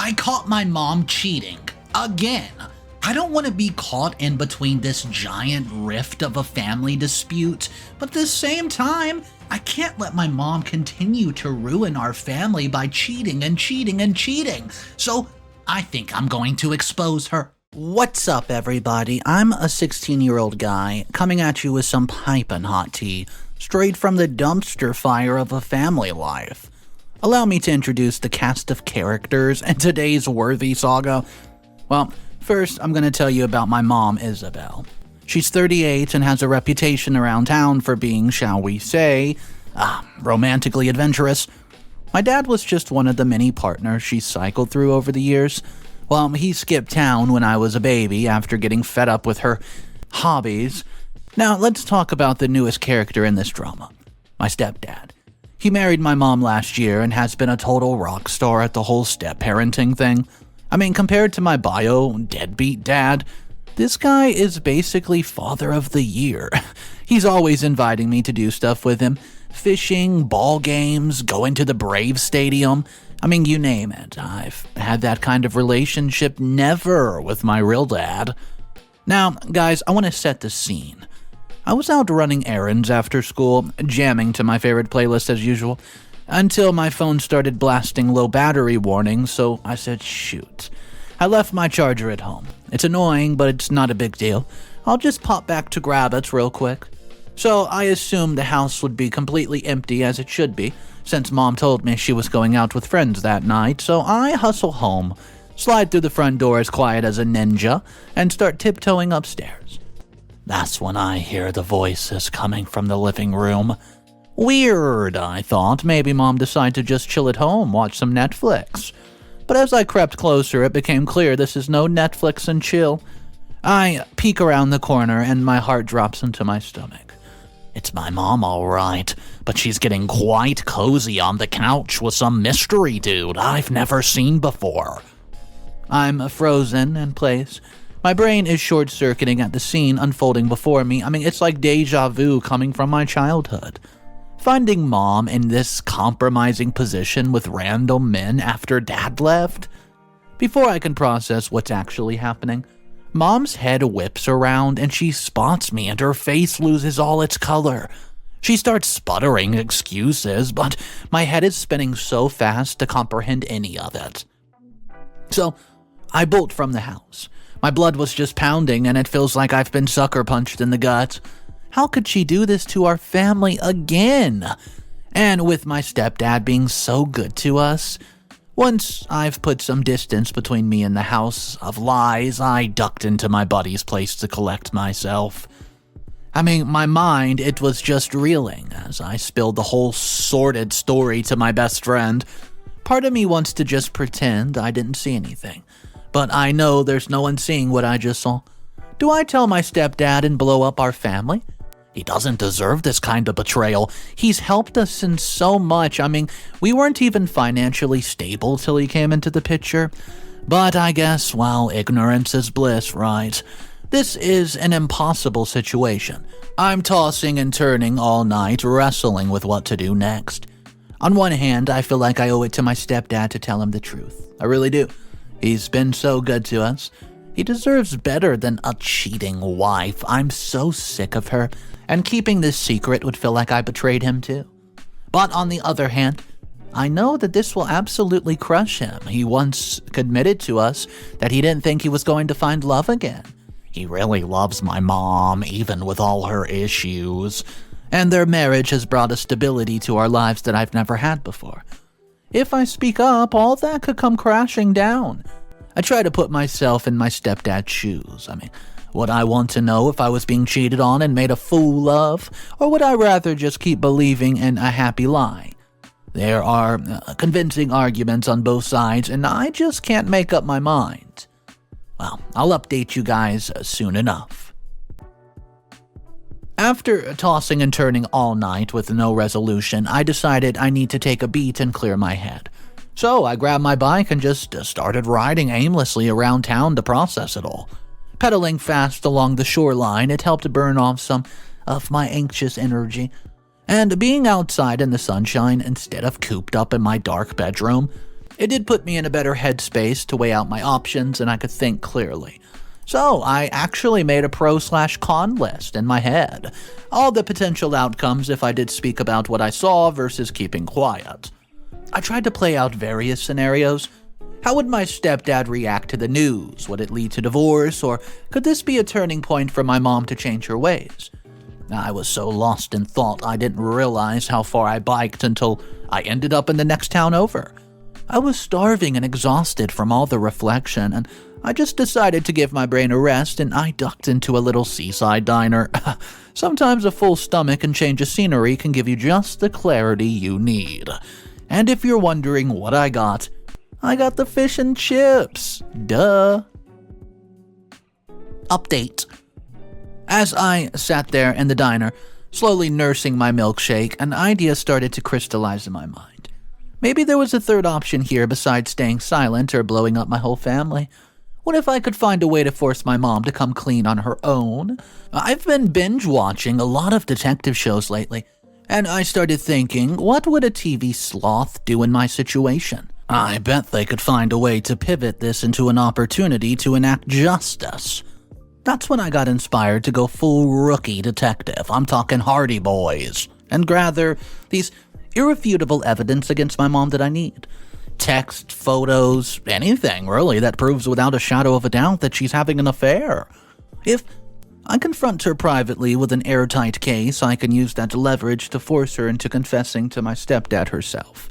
I caught my mom cheating. Again. I don't want to be caught in between this giant rift of a family dispute, but at the same time, I can't let my mom continue to ruin our family by cheating and cheating and cheating. So I think I'm going to expose her. What's up, everybody? I'm a 16-year-old guy coming at you with some piping hot tea, straight from the dumpster fire of a family life. Allow me to introduce the cast of characters in today's worthy saga. Well, first, I'm going to tell you about my mom, Isabel. She's 38 and has a reputation around town for being, shall we say, romantically adventurous. My dad was just one of the many partners she cycled through over the years. Well, he skipped town when I was a baby after getting fed up with her hobbies. Now, let's talk about the newest character in this drama, my stepdad. He married my mom last year and has been a total rock star at the whole step-parenting thing. I mean, compared to my bio deadbeat dad, this guy is basically father of the year. He's always inviting me to do stuff with him. Fishing, ball games, going to the Braves stadium. I mean, you name it. I've had that kind of relationship never with my real dad. Now, guys, I want to set the scene. I was out running errands after school, jamming to my favorite playlist as usual, until my phone started blasting low battery warnings, so I said, shoot. I left my charger at home. It's annoying, but it's not a big deal. I'll just pop back to grab it real quick. So I assumed the house would be completely empty, as it should be, since Mom told me she was going out with friends that night, so I hustle home, slide through the front door as quiet as a ninja, and start tiptoeing upstairs. That's when I hear the voices coming from the living room. Weird, I thought. Maybe Mom decided to just chill at home, watch some Netflix. But as I crept closer, it became clear this is no Netflix and chill. I peek around the corner and my heart drops into my stomach. It's my mom, all right, but she's getting quite cozy on the couch with some mystery dude I've never seen before. I'm frozen in place. My brain is short-circuiting at the scene unfolding before me. I mean, it's like deja vu coming from my childhood. Finding Mom in this compromising position with random men after Dad left. Before I can process what's actually happening, Mom's head whips around and she spots me and her face loses all its color. She starts sputtering excuses, but my head is spinning so fast to comprehend any of it. So, I bolt from the house. My blood was just pounding and it feels like I've been sucker punched in the gut. How could she do this to our family again? And with my stepdad being so good to us, once I've put some distance between me and the house of lies, I ducked into my buddy's place to collect myself. I mean, my mind, it was just reeling as I spilled the whole sordid story to my best friend. Part of me wants to just pretend I didn't see anything, but I know there's no one seeing what I just saw. Do I tell my stepdad and blow up our family? He doesn't deserve this kind of betrayal. He's helped us in so much. I mean, we weren't even financially stable till he came into the picture. But I guess, well, ignorance is bliss, right? This is an impossible situation. I'm tossing and turning all night, wrestling with what to do next. On one hand, I feel like I owe it to my stepdad to tell him the truth. I really do. He's been so good to us. He deserves better than a cheating wife. I'm so sick of her, and keeping this secret would feel like I betrayed him too. But on the other hand, I know that this will absolutely crush him. He once admitted to us that he didn't think he was going to find love again. He really loves my mom, even with all her issues. And their marriage has brought a stability to our lives that I've never had before. If I speak up, all that could come crashing down. I try to put myself in my stepdad's shoes. I mean, would I want to know if I was being cheated on and made a fool of, or would I rather just keep believing in a happy lie? There are convincing arguments on both sides, and I just can't make up my mind. Well, I'll update you guys soon enough. After tossing and turning all night with no resolution, I decided I need to take a beat and clear my head. So I grabbed my bike and just started riding aimlessly around town to process it all. Pedaling fast along the shoreline, it helped burn off some of my anxious energy. And being outside in the sunshine instead of cooped up in my dark bedroom, It did put me in a better headspace to weigh out my options and I could think clearly. So I actually made a pro/con list in my head. All the potential outcomes if I did speak about what I saw versus keeping quiet. I tried to play out various scenarios. How would my stepdad react to the news? Would it lead to divorce, or could this be a turning point for my mom to change her ways? I was so lost in thought I didn't realize how far I biked until I ended up in the next town over. I was starving and exhausted from all the reflection, and I just decided to give my brain a rest, and I ducked into a little seaside diner. Sometimes a full stomach and change of scenery can give you just the clarity you need. And if you're wondering what I got the fish and chips. Duh. Update. As I sat there in the diner, slowly nursing my milkshake, an idea started to crystallize in my mind. Maybe there was a third option here besides staying silent or blowing up my whole family. What if I could find a way to force my mom to come clean on her own? I've been binge-watching a lot of detective shows lately, and I started thinking, what would a TV sloth do in my situation? I bet they could find a way to pivot this into an opportunity to enact justice. That's when I got inspired to go full rookie detective. I'm talking Hardy Boys. And gather these irrefutable evidence against my mom that I need. Text, photos, anything really that proves without a shadow of a doubt that she's having an affair. If I confront her privately with an airtight case, I can use that leverage to force her into confessing to my stepdad herself.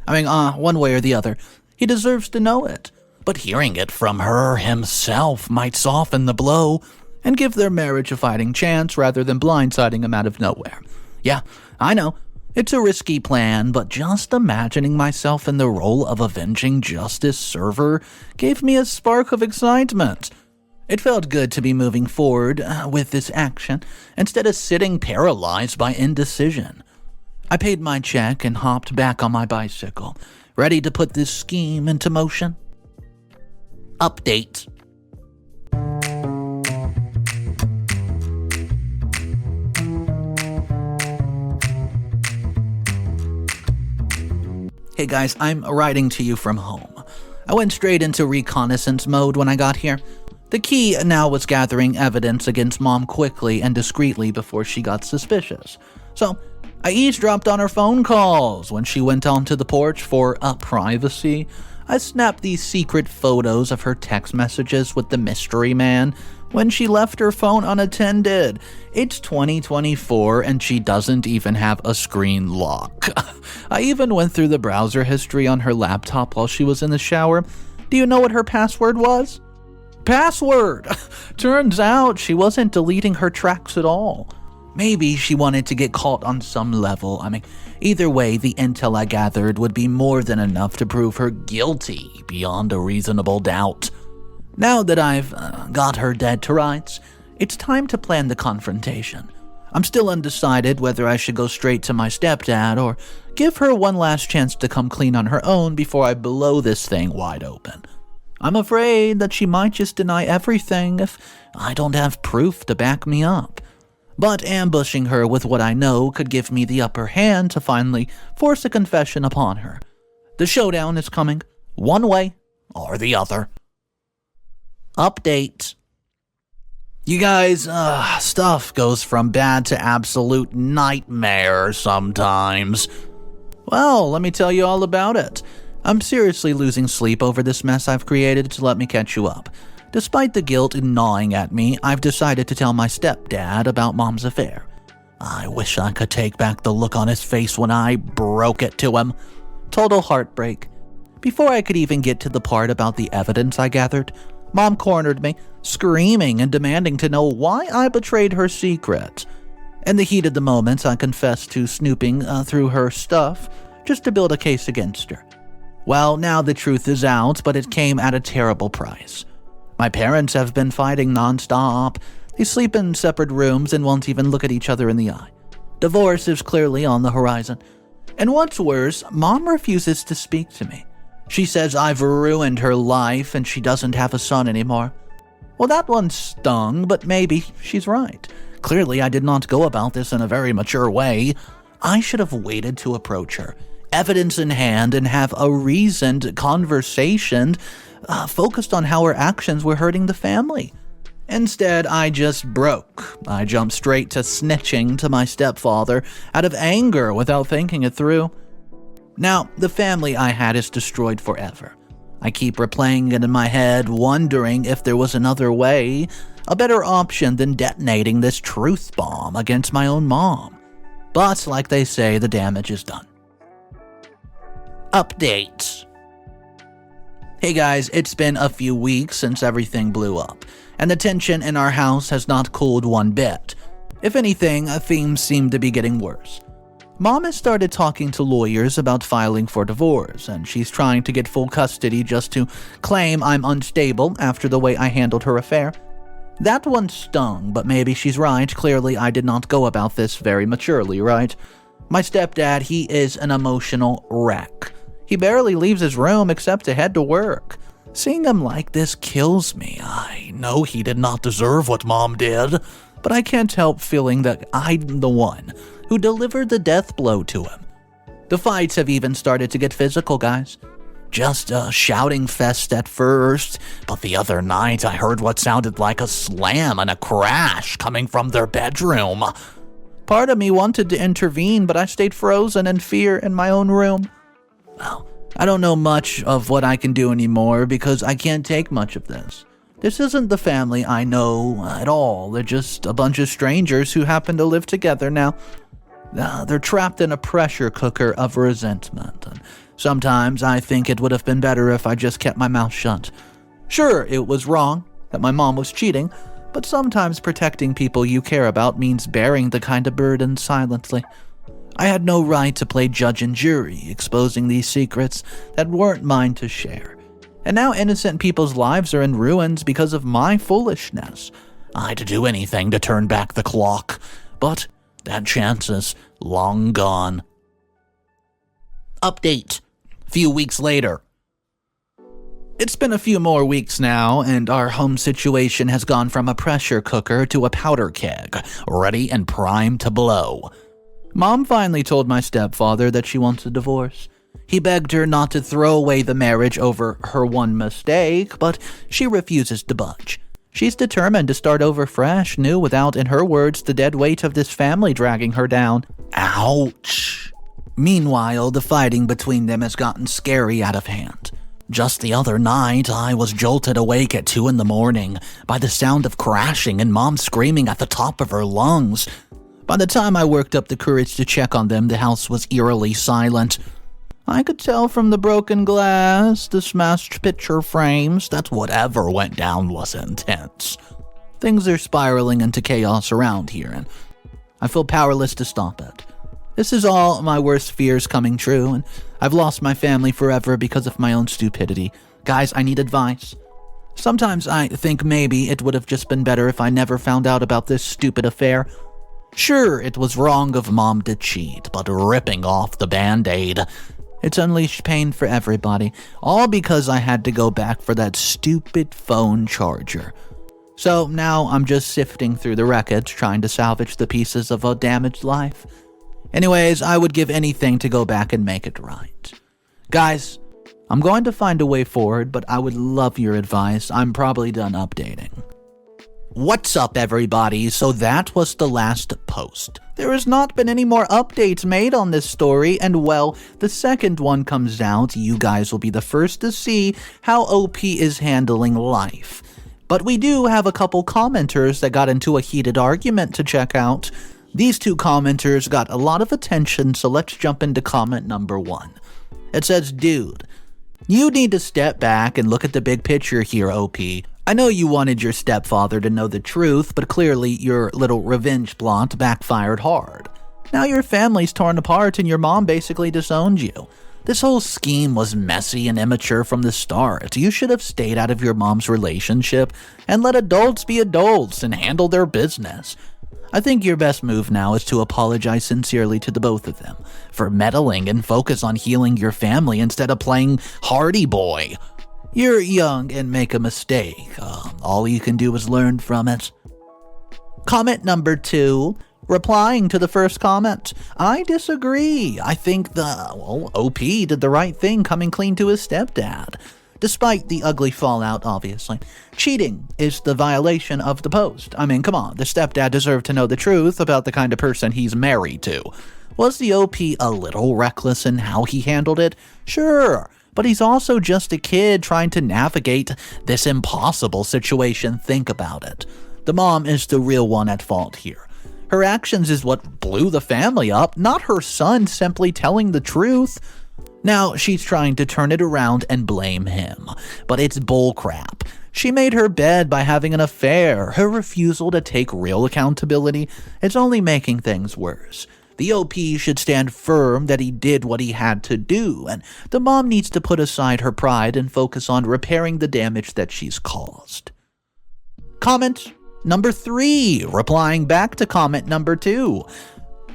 One way or the other, he deserves to know it. But hearing it from her himself might soften the blow and give their marriage a fighting chance rather than blindsiding him out of nowhere. Yeah, I know, it's a risky plan, but just imagining myself in the role of avenging justice server gave me a spark of excitement. It felt good to be moving forward with this action instead of sitting paralyzed by indecision. I paid my check and hopped back on my bicycle, ready to put this scheme into motion. Update. Hey guys, I'm writing to you from home. I went straight into reconnaissance mode when I got here. The key now was gathering evidence against Mom quickly and discreetly before she got suspicious. So, I eavesdropped on her phone calls when she went onto the porch for privacy. I snapped these secret photos of her text messages with the mystery man when she left her phone unattended. It's 2024 and she doesn't even have a screen lock. I even went through the browser history on her laptop while she was in the shower. Do you know what her password was? Password! Turns out she wasn't deleting her tracks at all. Maybe she wanted to get caught on some level. Either way, the intel I gathered would be more than enough to prove her guilty beyond a reasonable doubt. Now that I've got her dead to rights, it's time to plan the confrontation. I'm still undecided whether I should go straight to my stepdad or give her one last chance to come clean on her own before I blow this thing wide open. I'm afraid that she might just deny everything if I don't have proof to back me up. But ambushing her with what I know could give me the upper hand to finally force a confession upon her. The showdown is coming, one way or the other. Update. You guys, stuff goes from bad to absolute nightmare sometimes. Well, let me tell you all about it. I'm seriously losing sleep over this mess I've created, so let me catch you up. Despite the guilt gnawing at me, I've decided to tell my stepdad about Mom's affair. I wish I could take back the look on his face when I broke it to him. Total heartbreak. Before I could even get to the part about the evidence I gathered, Mom cornered me, screaming and demanding to know why I betrayed her secret. In the heat of the moment, I confessed to snooping through her stuff just to build a case against her. Well, now the truth is out, but it came at a terrible price. My parents have been fighting nonstop. They sleep in separate rooms and won't even look at each other in the eye. Divorce is clearly on the horizon. And what's worse, Mom refuses to speak to me. She says I've ruined her life and she doesn't have a son anymore. Well, that one stung, but maybe she's right. Clearly, I did not go about this in a very mature way. I should have waited to approach her, evidence in hand, and have a reasoned conversation focused on how her actions were hurting the family. Instead, I just broke. I jumped straight to snitching to my stepfather out of anger without thinking it through. Now, the family I had is destroyed forever. I keep replaying it in my head, wondering if there was another way, a better option than detonating this truth bomb against my own mom. But, like they say, the damage is done. Updates. Hey guys, it's been a few weeks since everything blew up, and the tension in our house has not cooled one bit. If anything, things seem to be getting worse. Mom has started talking to lawyers about filing for divorce, and she's trying to get full custody just to claim I'm unstable after the way I handled her affair. That one stung, but maybe she's right. Clearly, I did not go about this very maturely, right? My stepdad, he is an emotional wreck. He barely leaves his room except to head to work. Seeing him like this kills me. I know he did not deserve what Mom did, but I can't help feeling that I'm the one who delivered the death blow to him. The fights have even started to get physical, guys. Just a shouting fest at first, but the other night I heard what sounded like a slam and a crash coming from their bedroom. Part of me wanted to intervene, but I stayed frozen in fear in my own room. Well, I don't know much of what I can do anymore because I can't take much of this. This isn't the family I know at all. They're just a bunch of strangers who happen to live together now. They're trapped in a pressure cooker of resentment. And sometimes I think it would have been better if I just kept my mouth shut. Sure, it was wrong that my mom was cheating, but sometimes protecting people you care about means bearing the kind of burden silently. I had no right to play judge and jury, exposing these secrets that weren't mine to share. And now innocent people's lives are in ruins because of my foolishness. I'd do anything to turn back the clock, but that chance is long gone. Update. Few weeks later. It's been a few more weeks now, and our home situation has gone from a pressure cooker to a powder keg, ready and primed to blow. Mom finally told my stepfather that she wants a divorce. He begged her not to throw away the marriage over her one mistake, but she refuses to budge. She's determined to start over fresh, new, without, in her words, the dead weight of this family dragging her down. Ouch. Meanwhile, the fighting between them has gotten scary out of hand. Just the other night, I was jolted awake at 2 a.m. by the sound of crashing and Mom screaming at the top of her lungs. By the time I worked up the courage to check on them, the house was eerily silent. I could tell from the broken glass, the smashed picture frames, that whatever went down was intense. Things are spiraling into chaos around here, and I feel powerless to stop it. This is all my worst fears coming true, and I've lost my family forever because of my own stupidity. Guys, I need advice. Sometimes I think maybe it would have just been better if I never found out about this stupid affair. Sure, it was wrong of Mom to cheat, but ripping off the Band-Aid, it's unleashed pain for everybody, all because I had to go back for that stupid phone charger. So now I'm just sifting through the wreckage, trying to salvage the pieces of a damaged life. Anyways, I would give anything to go back and make it right. Guys, I'm going to find a way forward, but I would love your advice. I'm probably done updating. What's up, everybody? So that was the last post. There has not been any more updates made on this story, and well, the second one comes out, you guys will be the first to see how OP is handling life. But we do have a couple commenters that got into a heated argument to check out. These two commenters got a lot of attention, so let's jump into comment number 1. It says, dude, you need to step back and look at the big picture here, OP. I know you wanted your stepfather to know the truth, but clearly your little revenge plot backfired hard. Now your family's torn apart and your mom basically disowned you. This whole scheme was messy and immature from the start. You should have stayed out of your mom's relationship and let adults be adults and handle their business. I think your best move now is to apologize sincerely to the both of them for meddling and focus on healing your family instead of playing Hardy Boy. You're young and make a mistake. All you can do is learn from it. Comment number 2. Replying to the first comment, I disagree. I think OP did the right thing coming clean to his stepdad. Despite the ugly fallout, obviously. Cheating is the violation of the post. I mean, come on, the stepdad deserved to know the truth about the kind of person he's married to. Was the OP a little reckless in how he handled it? Sure, but he's also just a kid trying to navigate this impossible situation. Think about it. The mom is the real one at fault here. Her actions is what blew the family up, not her son simply telling the truth. Now, she's trying to turn it around and blame him, but it's bullcrap. She made her bed by having an affair. Her refusal to take real accountability is only making things worse. The OP should stand firm that he did what he had to do, and the mom needs to put aside her pride and focus on repairing the damage that she's caused. Comment number 3, replying back to comment number 2.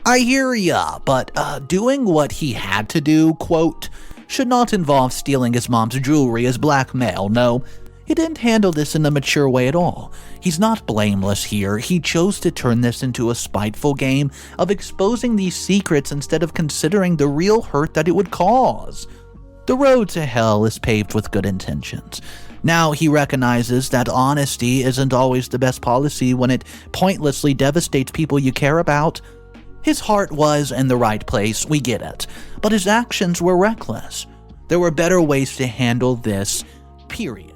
I hear ya, but doing what he had to do, quote, should not involve stealing his mom's jewelry as blackmail, no. He didn't handle this in a mature way at all. He's not blameless here. He chose to turn this into a spiteful game of exposing these secrets instead of considering the real hurt that it would cause. The road to hell is paved with good intentions. Now he recognizes that honesty isn't always the best policy when it pointlessly devastates people you care about. His heart was in the right place, we get it, but his actions were reckless. There were better ways to handle this, period.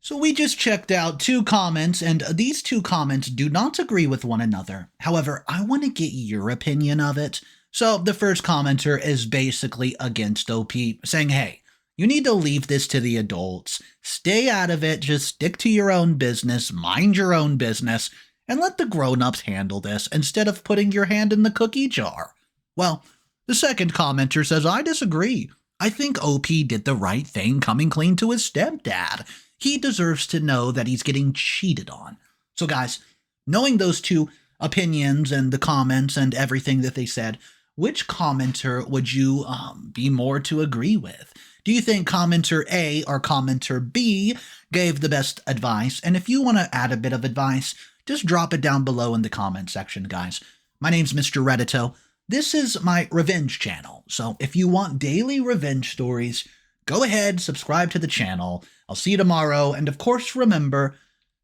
So we just checked out 2 comments, and these 2 comments do not agree with one another. However, I want to get your opinion of it. So the first commenter is basically against OP, saying, hey, you need to leave this to the adults. Stay out of it, just stick to your own business, mind your own business, and let the grown-ups handle this instead of putting your hand in the cookie jar. Well, the second commenter says, I disagree. I think OP did the right thing coming clean to his stepdad. He deserves to know that he's getting cheated on. So guys, knowing those 2 opinions and the comments and everything that they said, which commenter would you be more to agree with? Do you think commenter A or commenter B gave the best advice? And if you want to add a bit of advice, just drop it down below in the comment section, guys. My name's Mr. Reddito. This is my revenge channel. So if you want daily revenge stories, go ahead, subscribe to the channel. I'll see you tomorrow. And of course, remember,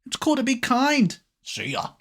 it's cool to be kind. See ya.